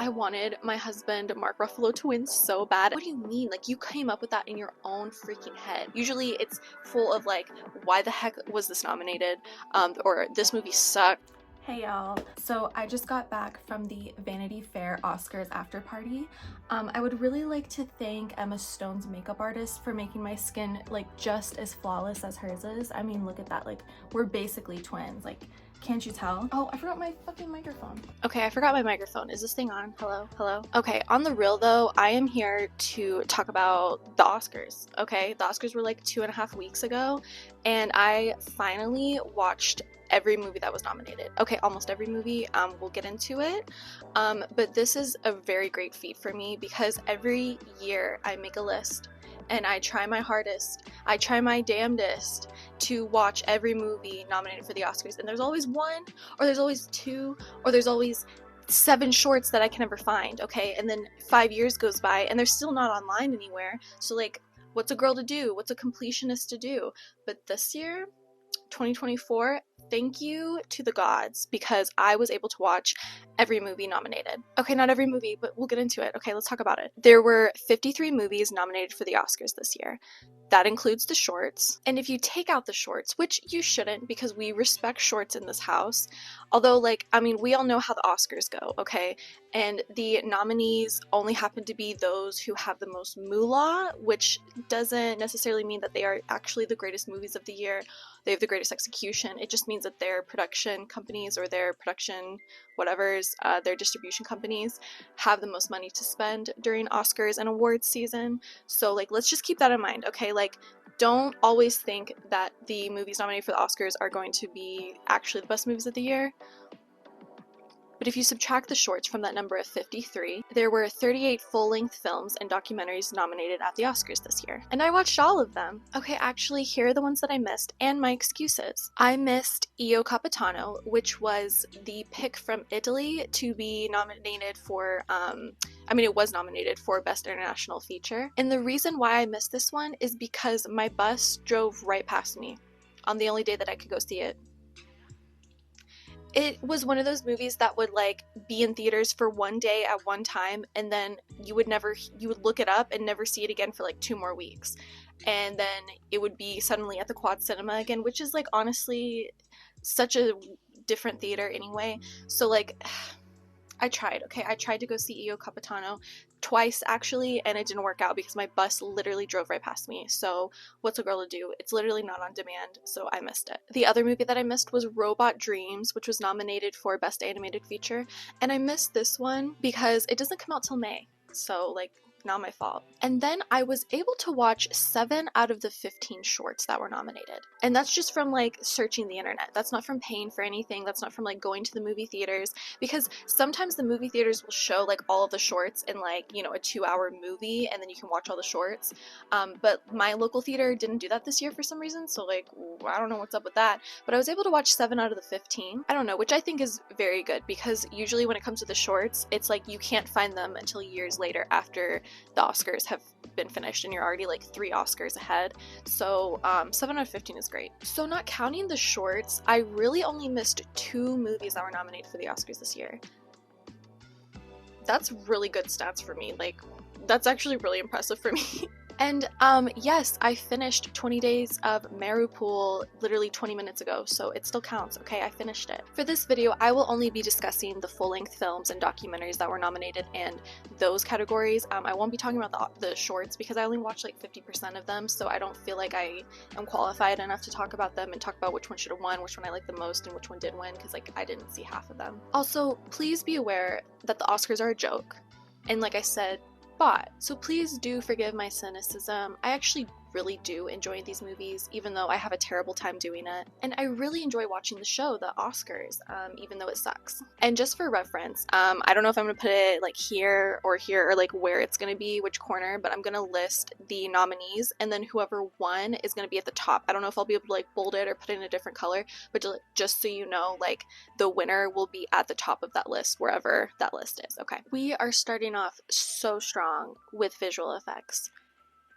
I wanted my husband Mark Ruffalo to win so bad. What do you mean? Like, you came up with that in your own freaking head. Usually it's full of like, why the heck was this nominated? Or this movie sucked. Hey y'all, so I just got back from the Vanity Fair Oscars after party. I would really like to thank Emma Stone's makeup artist for making my skin like just as flawless as hers is. I mean, look at that, like we're basically twins, like can't you tell? Oh, I forgot my fucking microphone. Okay, I forgot my microphone. Is this thing on? Hello? Hello? Okay, on the real though, I am here to talk about the Oscars. Okay, the Oscars were like 2.5 weeks ago, and I finally watched every movie that was nominated. Okay, almost every movie. We'll get into it. But this is a very great feat for me because every year I make a list and I try my hardest. I try my damnedest to watch every movie nominated for the Oscars. And there's always one, or there's always two, or there's always 7 shorts that I can never find, okay? And then 5 years goes by and they're still not online anywhere. So like, what's a girl to do? What's a completionist to do? But this year, 2024, thank you to the gods because I was able to watch every movie nominated. Okay, not every movie, but we'll get into it. Okay, let's talk about it. There were 53 movies nominated for the Oscars this year. That includes the shorts. And if you take out the shorts, which you shouldn't because we respect shorts in this house, although, like, I mean, we all know how the Oscars go, okay? And the nominees only happen to be those who have the most moolah, which doesn't necessarily mean that they are actually the greatest movies of the year. They have the greatest execution. It just means that their production companies or their production whatever's, their distribution companies have the most money to spend during Oscars and awards season. So, like, let's just keep that in mind, okay? Like, don't always think that the movies nominated for the Oscars are going to be actually the best movies of the year. But if you subtract the shorts from that number of 53, there were 38 full-length films and documentaries nominated at the Oscars this year. And I watched all of them. Okay, actually, here are the ones that I missed, and my excuses. I missed Io Capitano, which was the pick from Italy to be nominated for, it was nominated for Best International Feature. And the reason why I missed this one is because my bus drove right past me on the only day that I could go see it. It was one of those movies that would like be in theaters for one day at one time, and then you would look it up and never see it again for like 2 more weeks. And then it would be suddenly at the Quad Cinema again, which is like honestly such a different theater anyway. So like I tried to go see Io Capitano twice actually, and it didn't work out because my bus literally drove right past me. So what's a girl to do? It's literally not on demand, so I missed it. The other movie that I missed was Robot Dreams, which was nominated for Best Animated Feature, and I missed this one because it doesn't come out till May. So like, not my fault. And then I was able to watch 7 out of the 15 shorts that were nominated. And that's just from like searching the internet. That's not from paying for anything. That's not from like going to the movie theaters, because sometimes the movie theaters will show like all of the shorts in like, a 2-hour movie and then you can watch all the shorts. But my local theater didn't do that this year for some reason. So like, I don't know what's up with that. But I was able to watch 7 out of the 15. I don't know, which I think is very good because usually when it comes to the shorts, it's like you can't find them until years later after the Oscars have been finished and you're already like 3 Oscars ahead. So 7 out of 15 is great. So not counting the shorts, I really only missed 2 movies that were nominated for the Oscars this year. That's really good stats for me. Like, that's actually really impressive for me. And yes, I finished 20 Days of Mariupol literally 20 minutes ago, so it still counts, okay? I finished it. For this video, I will only be discussing the full-length films and documentaries that were nominated and those categories. I won't be talking about the shorts because I only watched like 50% of them, so I don't feel like I am qualified enough to talk about them and talk about which one should have won, which one I like the most, and which one did win, because like I didn't see half of them. Also, please be aware that the Oscars are a joke. And like I said, so please do forgive my cynicism. I actually really do enjoy these movies, even though I have a terrible time doing it. And I really enjoy watching the show, the Oscars, even though it sucks. And just for reference, I don't know if I'm gonna put it like here, or like where it's gonna be, which corner, but I'm gonna list the nominees, and then whoever won is gonna be at the top. I don't know if I'll be able to like bold it or put it in a different color, but just so you know, like the winner will be at the top of that list, wherever that list is. Okay, we are starting off so strong with visual effects.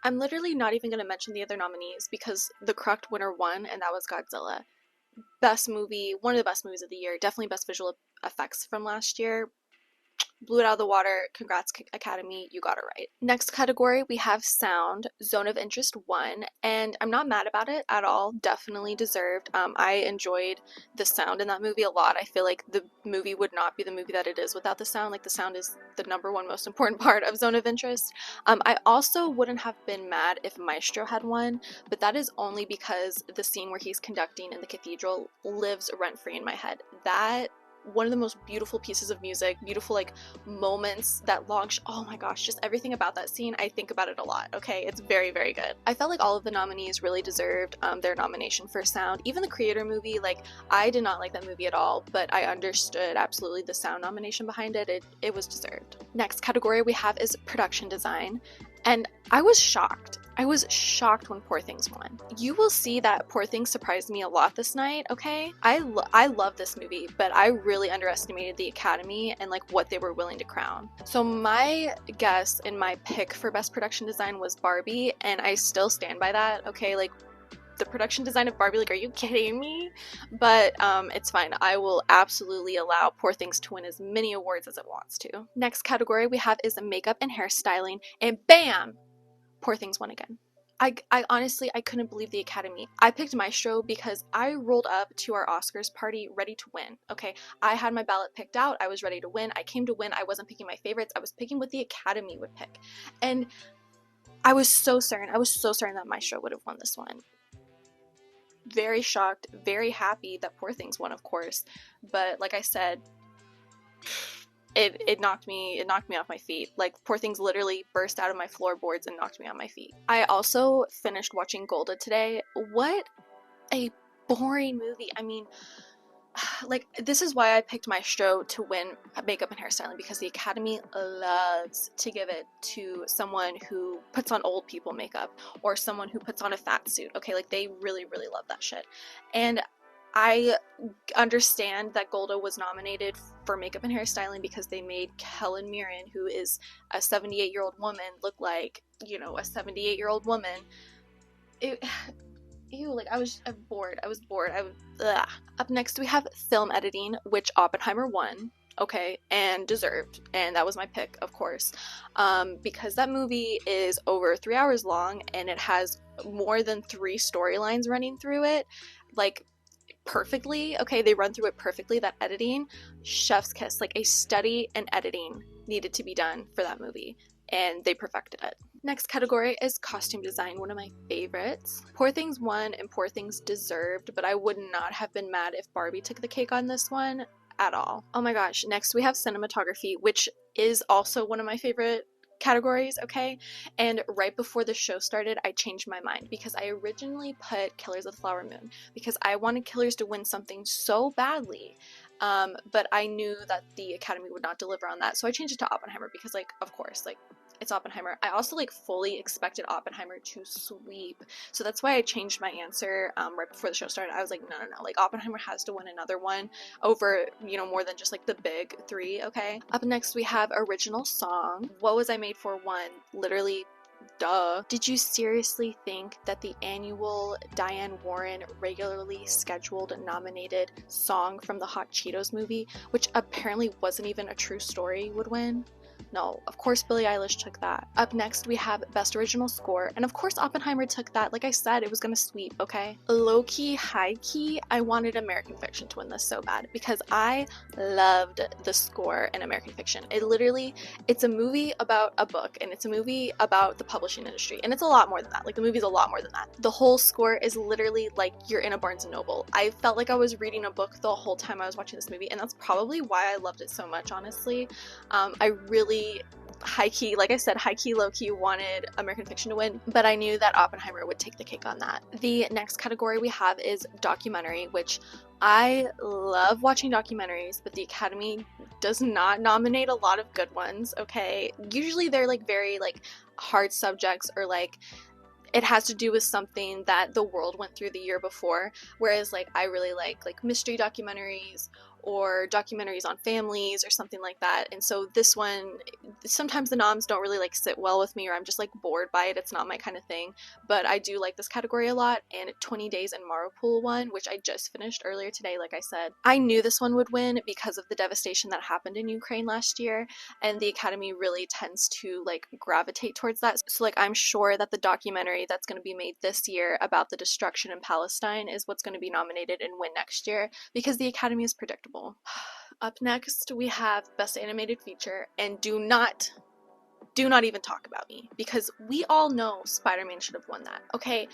I'm literally not even going to mention the other nominees because the correct winner won, and that was Godzilla. Best movie, one of the best movies of the year, definitely best visual effects from last year. blew it out of the water. Congrats, Academy, you got it right. Next category, we have sound. Zone of Interest won, and I'm not mad about it at all. Definitely deserved. I enjoyed the sound in that movie a lot. I feel like the movie would not be the movie that it is without the sound. Like, the sound is the number one most important part of Zone of Interest. I also wouldn't have been mad if Maestro had won, but that is only because the scene where he's conducting in the cathedral lives rent-free in my head. That one of the most beautiful pieces of music, beautiful like moments, that long oh my gosh, just everything about that scene. I think about it a lot. Okay, it's very, very good. I felt like all of the nominees really deserved their nomination for sound. Even the Creator movie, like, I did not like that movie at all, but I understood absolutely the sound nomination behind it. It was deserved. Next category we have is production design. And I was shocked. I was shocked when Poor Things won. You will see that Poor Things surprised me a lot this night, okay? I love this movie, but I really underestimated the Academy and like what they were willing to crown. So my guess and my pick for Best Production Design was Barbie, and I still stand by that, okay? Like, the production design of Barbie, like, are you kidding me? But it's fine. I will absolutely allow Poor Things to win as many awards as it wants to. Next category we have is makeup and hairstyling, and bam! Poor Things won again. I honestly, I couldn't believe the Academy. I picked Maestro because I rolled up to our Oscars party ready to win, okay? I had my ballot picked out. I was ready to win. I came to win. I wasn't picking my favorites. I was picking what the Academy would pick. And I was so certain that Maestro would have won this one. Very shocked, very happy that Poor Things won, of course, but like I said, it knocked me off my feet. Like, Poor Things literally burst out of my floorboards and knocked me on my feet. I also finished watching Golda today. What a boring movie. I mean, like, this is why I picked Maestro to win makeup and hairstyling, because the Academy loves to give it to someone who puts on old people makeup or someone who puts on a fat suit, okay? Like, they really, really love that shit. And I understand that Golda was nominated for makeup and hairstyling because they made Helen Mirren, who is a 78-year-old woman, look like, you know, a 78-year-old woman. Ew, like, I was bored. Ugh. Up next, we have film editing, which Oppenheimer won, okay, and deserved, and that was my pick, of course, because that movie is over 3 hours long, and it has more than 3 storylines running through it, like, perfectly, okay, they run through it perfectly. That editing, chef's kiss, like, a study in editing needed to be done for that movie, and they perfected it. Next category is costume design, one of my favorites. Poor Things won and Poor Things deserved, but I would not have been mad if Barbie took the cake on this one at all. Oh my gosh, next we have cinematography, which is also one of my favorite categories, okay? And right before the show started, I changed my mind because I originally put Killers of the Flower Moon because I wanted Killers to win something so badly. But I knew that the Academy would not deliver on that, so I changed it to Oppenheimer because, like, of course, like, it's Oppenheimer. I also, like, fully expected Oppenheimer to sweep, so that's why I changed my answer right before the show started. I was like, no, like, Oppenheimer has to win another one over, you know, more than just, like, the big 3, okay? Up next, we have original song. What Was I Made For won. Literally, duh. Did you seriously think that the annual Diane Warren regularly scheduled nominated song from the Hot Cheetos movie, which apparently wasn't even a true story, would win? No, of course Billie Eilish took that. Up next, we have Best Original Score, and of course Oppenheimer took that. Like I said, it was gonna sweep, okay? Low-key, high-key, I wanted American Fiction to win this so bad because I loved the score in American Fiction. It's a movie about a book, and it's a movie about the publishing industry, and it's a lot more than that. Like, the movie's a lot more than that. The whole score is literally like you're in a Barnes & Noble. I felt like I was reading a book the whole time I was watching this movie, and that's probably why I loved it so much, honestly. I really high-key, like I said, high-key, low-key wanted American Fiction to win, but I knew that Oppenheimer would take the cake on that. The next category we have is documentary, which I love watching documentaries, but the Academy does not nominate a lot of good ones, okay? Usually they're, like, very, like, hard subjects, or, like, it has to do with something that the world went through the year before, whereas, like, I really like mystery documentaries or documentaries on families or something like that. And so this one, sometimes the noms don't really like sit well with me, or I'm just like bored by it. It's not my kind of thing, but I do like this category a lot. And 20 Days in Mariupol won, which I just finished earlier today. Like I said, I knew this one would win because of the devastation that happened in Ukraine last year, and the Academy really tends to like gravitate towards that. So like I'm sure that the documentary that's going to be made this year about the destruction in Palestine is what's going to be nominated and win next year, because the Academy is predictable. Up next we have Best Animated Feature, and do not even talk about me, because we all know Spider-Man should have won that. Okay,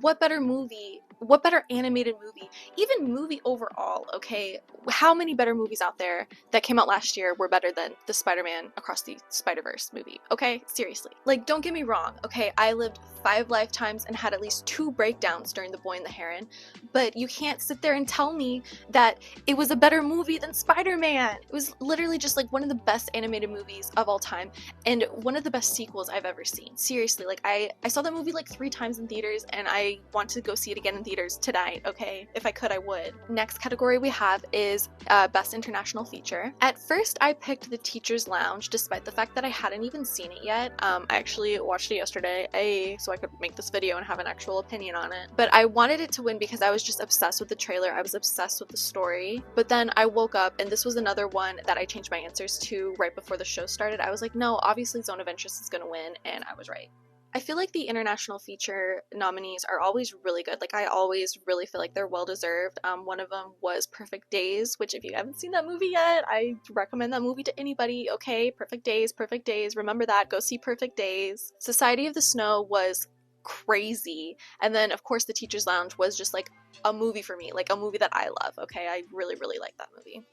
what better movie, what better animated movie, even movie overall, okay? How many better movies out there that came out last year were better than the Spider-Man Across the Spider-Verse movie? Okay, seriously. Like, don't get me wrong, okay? I lived 5 lifetimes and had at least 2 breakdowns during The Boy and the Heron, but you can't sit there and tell me that it was a better movie than Spider-Man. It was literally just like one of the best animated movies of all time, and one of the best sequels I've ever seen. Seriously, like I saw that movie like 3 times in theaters, and I want to go see it again in theaters tonight, okay? If I could, I would. Next category we have is Best International Feature. At first, I picked The Teacher's Lounge, despite the fact that I hadn't even seen it yet. I actually watched it yesterday, so I could make this video and have an actual opinion on it. But I wanted it to win because I was just obsessed with the trailer. I was obsessed with the story. But then I woke up, and this was another one that I changed my answers to right before the show started. I was like, no, obviously Zone of Interest is gonna win, and I was right. I feel like the international feature nominees are always really good. Like, I always really feel like they're well deserved. One of them was Perfect Days, which if you haven't seen that movie yet, I recommend that movie to anybody. Okay, Perfect Days, Perfect Days. Remember that. Go see Perfect Days. Society of the Snow was crazy. And then, of course, The Teacher's Lounge was just like a movie for me, like a movie that I love. Okay, I really, really like that movie.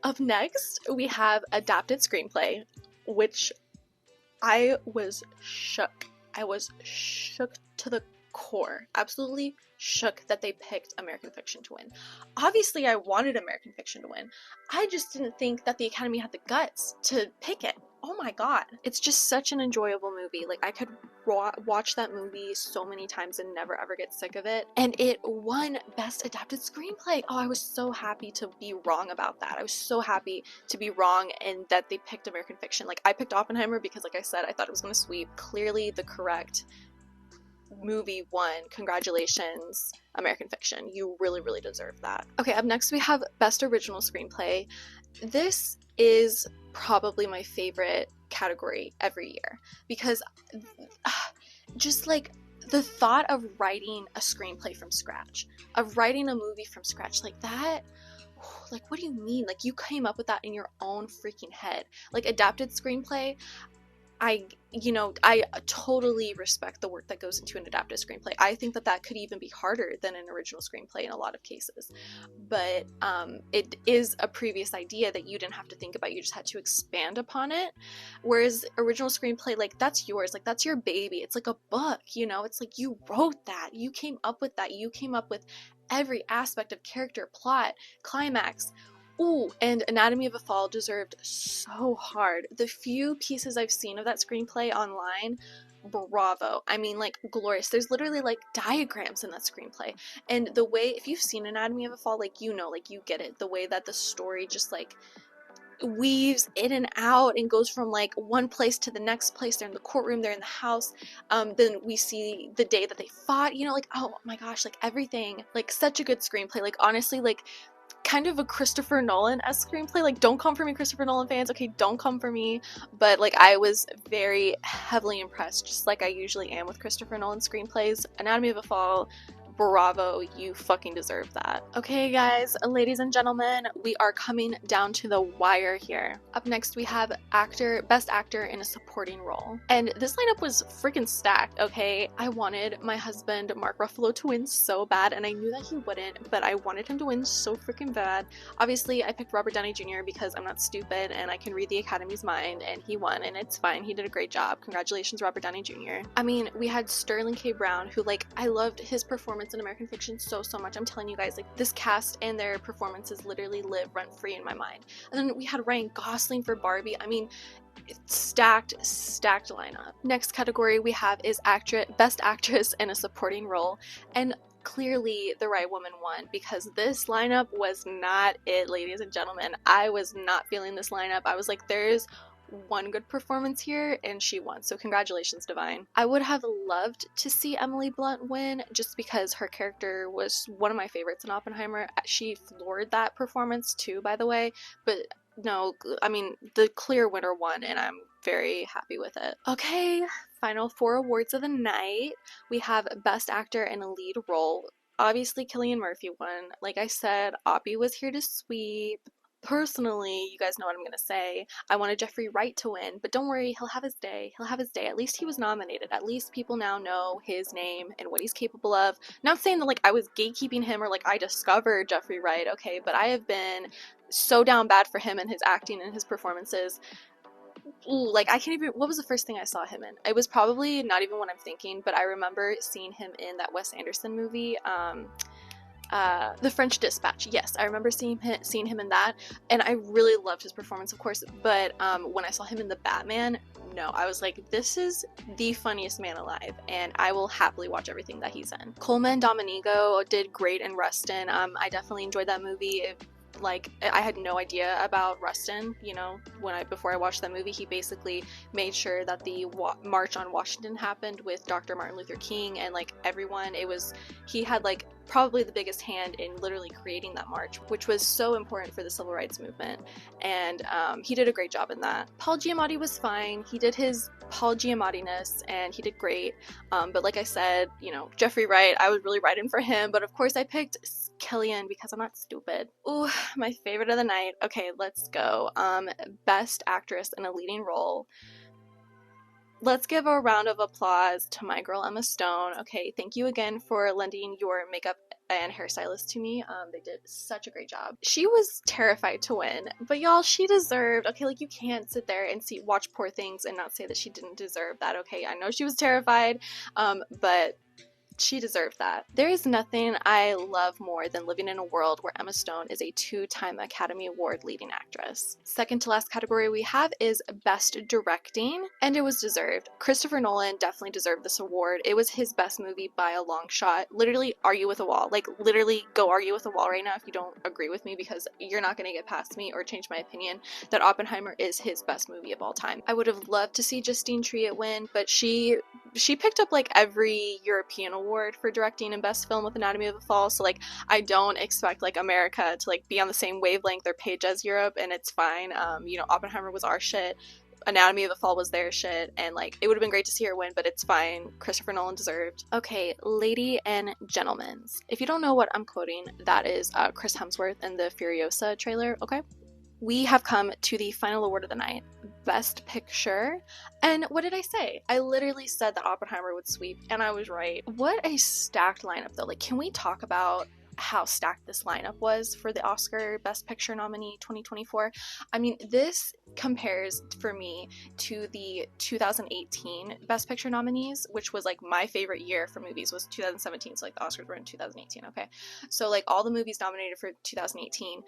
Up next, we have Adapted Screenplay, which I was shook. I was shook to the core. Absolutely shook that they picked American Fiction to win. Obviously, I wanted American Fiction to win. I just didn't think that the Academy had the guts to pick it. Oh my god. It's just such an enjoyable movie. Like, I could watch that movie so many times and never ever get sick of it. And it won Best Adapted Screenplay. Oh, I was so happy to be wrong about that. I was so happy to be wrong and that they picked American Fiction. Like, I picked Oppenheimer because, like I said, I thought it was going to sweep. Clearly the correct movie won. Congratulations, American Fiction. You really, really deserve that. Okay, up next we have Best Original Screenplay. This is probably my favorite category every year, because just like the thought of writing a screenplay from scratch, of writing a movie from scratch, like that, like, what do you mean? Like, you came up with that in your own freaking head. Like, adapted screenplay, I totally respect the work that goes into an adapted screenplay. I think that could even be harder than an original screenplay in a lot of cases. But it is a previous idea that you didn't have to think about. You just had to expand upon it. Whereas original screenplay, like, that's yours. Like, that's your baby. It's like a book, It's like you wrote that. You came up with that. You came up with every aspect of character, plot, climax. Ooh, and Anatomy of a Fall deserved so hard. The few pieces I've seen of that screenplay online, bravo. I mean, like, glorious. There's literally, like, diagrams in that screenplay. And the way, if you've seen Anatomy of a Fall, like, you get it. The way that the story just, like, weaves in and out and goes from, like, one place to the next place. They're in the courtroom, they're in the house. Then we see the day that they fought, like, oh my gosh, like, everything. Like, such a good screenplay. Like, honestly, like, kind of a Christopher Nolan-esque screenplay. Like, don't come for me, Christopher Nolan fans. Okay, don't come for me. But, like, I was very heavily impressed, just like I usually am with Christopher Nolan screenplays. Anatomy of a Fall, bravo, you fucking deserve that. Okay, guys, ladies and gentlemen, we are coming down to the wire here. Up next, we have Best Actor in a Supporting Role. And this lineup was freaking stacked, okay? I wanted my husband, Mark Ruffalo, to win so bad, and I knew that he wouldn't, but I wanted him to win so freaking bad. Obviously, I picked Robert Downey Jr. because I'm not stupid, and I can read the Academy's mind, and he won, and it's fine. He did a great job. Congratulations, Robert Downey Jr. I mean, we had Sterling K. Brown, who, like, I loved his performance in American Fiction so much. I'm telling you guys, like, this cast and their performances literally live rent-free in my mind. And then we had Ryan Gosling for Barbie. I mean, stacked lineup. Next category we have is Best Actress in a Supporting Role. And clearly the right woman won, because this lineup was not it, ladies and gentlemen. I was not feeling this lineup. I was like, there's one good performance here, and she won. So congratulations, Divine. I would have loved to see Emily Blunt win, just because her character was one of my favorites in Oppenheimer. She floored that performance too, by the way, but no, I mean, the clear winner won, and I'm very happy with it. Okay, final 4 awards of the night. We have Best Actor in a Lead Role. Obviously, Cillian Murphy won. Like I said, Oppie was here to sweep. Personally, you guys know what I'm gonna say. I wanted Jeffrey Wright to win, but don't worry, he'll have his day. He'll have his day. At least he was nominated. At least people now know his name and what he's capable of. Not saying that like I was gatekeeping him or like I discovered Jeffrey Wright, okay, but I have been so down bad for him and his acting and his performances. Ooh, like I can't even, what was the first thing I saw him in? It was probably not even what I'm thinking, but I remember seeing him in that Wes Anderson movie, The French Dispatch. Yes, I remember seeing him in that, and I really loved his performance, of course, but when I saw him in The Batman, no, I was like, this is the funniest man alive, and I will happily watch everything that he's in. Coleman Domenico did great in Rustin. I definitely enjoyed that movie. Like, I had no idea about Rustin, you know, before I watched that movie. He basically made sure that the March on Washington happened with Dr. Martin Luther King and like everyone. He had like probably the biggest hand in literally creating that march, which was so important for the civil rights movement, and he did a great job in that. Paul Giamatti was fine. He did his Paul Giamattiness and he did great, but like I said, you know, Jeffrey Wright, I was really riding for him, but of course I picked Cillian because I'm not stupid. Ooh, my favorite of the night. Okay, let's go. Best Actress in a Leading Role. Let's give a round of applause to my girl Emma Stone. Okay, thank you again for lending your makeup and hairstylist to me. They did such a great job. She was terrified to win, but y'all, she deserved. Okay, like you can't sit there and watch Poor Things and not say that she didn't deserve that. Okay, I know she was terrified, but she deserved that. There is nothing I love more than living in a world where Emma Stone is a 2-time Academy Award leading actress. Second to last category we have is Best Directing, and it was deserved. Christopher Nolan definitely deserved this award. It was his best movie by a long shot. Literally argue with a wall. Like literally go argue with a wall right now if you don't agree with me, because you're not going to get past me or change my opinion that Oppenheimer is his best movie of all time. I would have loved to see Justine Triet win, but she picked up like every European award for directing and best film with Anatomy of a Fall, so like I don't expect like America to like be on the same wavelength or page as Europe, and it's fine. You know, Oppenheimer was our shit, Anatomy of a Fall was their shit, and like it would have been great to see her win, but it's fine. Christopher Nolan deserved. Okay, lady and gentlemen, if you don't know what I'm quoting, that is Chris Hemsworth in the Furiosa trailer. Okay, we have come to the final award of the night, Best Picture. And what did I say? I literally said that Oppenheimer would sweep, and I was right. What a stacked lineup though. Like, can we talk about how stacked this lineup was for the Oscar Best Picture nominee 2024? I mean, this compares for me to the 2018 Best Picture nominees, which was like my favorite year for movies was 2017. So like the Oscars were in 2018. Okay, so like all the movies nominated for 2018,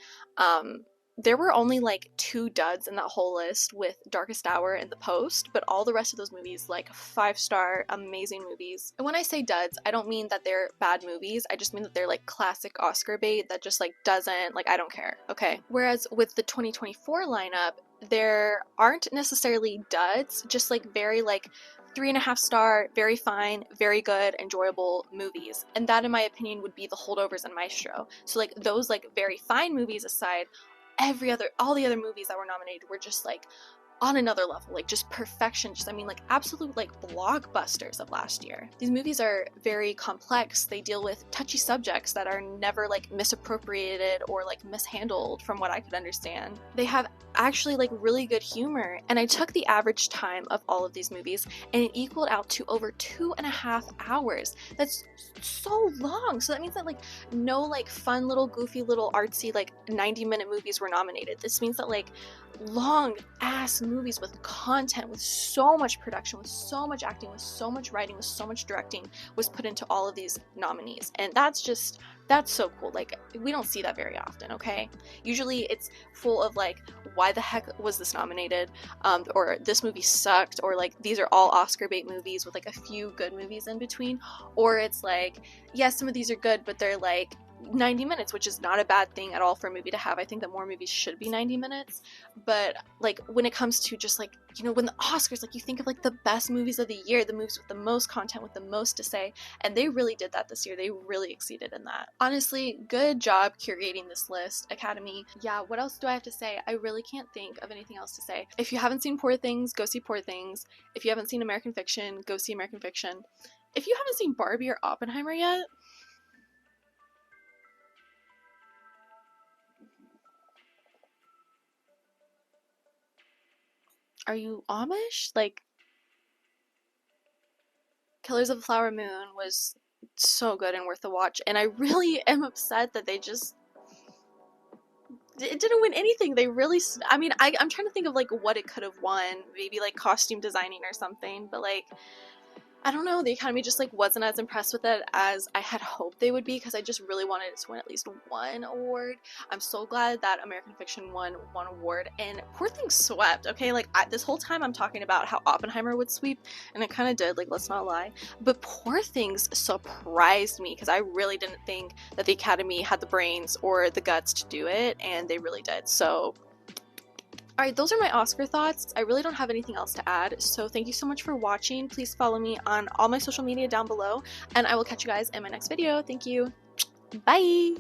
there were only like 2 duds in that whole list, with Darkest Hour and The Post, but all the rest of those movies, like 5-star amazing movies. And when I say duds, I don't mean that they're bad movies, I just mean that they're like classic Oscar bait that just like doesn't, like, I don't care, okay? Whereas with the 2024 lineup, there aren't necessarily duds, just like very like 3.5-star, very fine, very good, enjoyable movies. And that, in my opinion, would be The Holdovers and Maestro. So like those like very fine movies aside, all the other movies that were nominated were just like on another level, like just perfection, just, I mean, like absolute like blockbusters of last year. These movies are very complex. They deal with touchy subjects that are never like misappropriated or like mishandled from what I could understand. They have actually like really good humor, and I took the average time of all of these movies and it equaled out to over 2.5 hours. That's so long. So that means that like no like fun little goofy little artsy like 90-minute movies were nominated. This means that like long ass movies with content, with so much production, with so much acting, with so much writing, with so much directing was put into all of these nominees, and that's just That's so cool. Like, we don't see that very often, okay? Usually it's full of like, why the heck was this nominated? Or this movie sucked, or like, these are all Oscar bait movies with like a few good movies in between. Or it's like, yes, some of these are good, but they're like 90 minutes, which is not a bad thing at all for a movie to have. I think that more movies should be 90 minutes. But like, when it comes to just like, you know, when the Oscars, like, you think of like the best movies of the year, the movies with the most content, with the most to say, and they really did that this year. They really exceeded in that. Honestly, good job curating this list, Academy. Yeah, what else do I have to say? I really can't think of anything else to say. If you haven't seen Poor Things, go see Poor Things. If you haven't seen American Fiction, go see American Fiction. If you haven't seen Barbie or Oppenheimer yet, are you Amish? Like, Killers of the Flower Moon was so good and worth the watch, and I really am upset that they just, it didn't win anything. They really, I mean, I'm trying to think of like what it could have won, maybe like costume designing or something, but like, I don't know, the Academy just like wasn't as impressed with it as I had hoped they would be, because I just really wanted it to win at least one award. I'm so glad that American Fiction won one award, and Poor Things swept, okay? Like, this whole time I'm talking about how Oppenheimer would sweep, and it kind of did, like, let's not lie, but Poor Things surprised me, because I really didn't think that the Academy had the brains or the guts to do it, and they really did. So alright, those are my Oscar thoughts. I really don't have anything else to add, so thank you so much for watching. Please follow me on all my social media down below, and I will catch you guys in my next video. Thank you. Bye!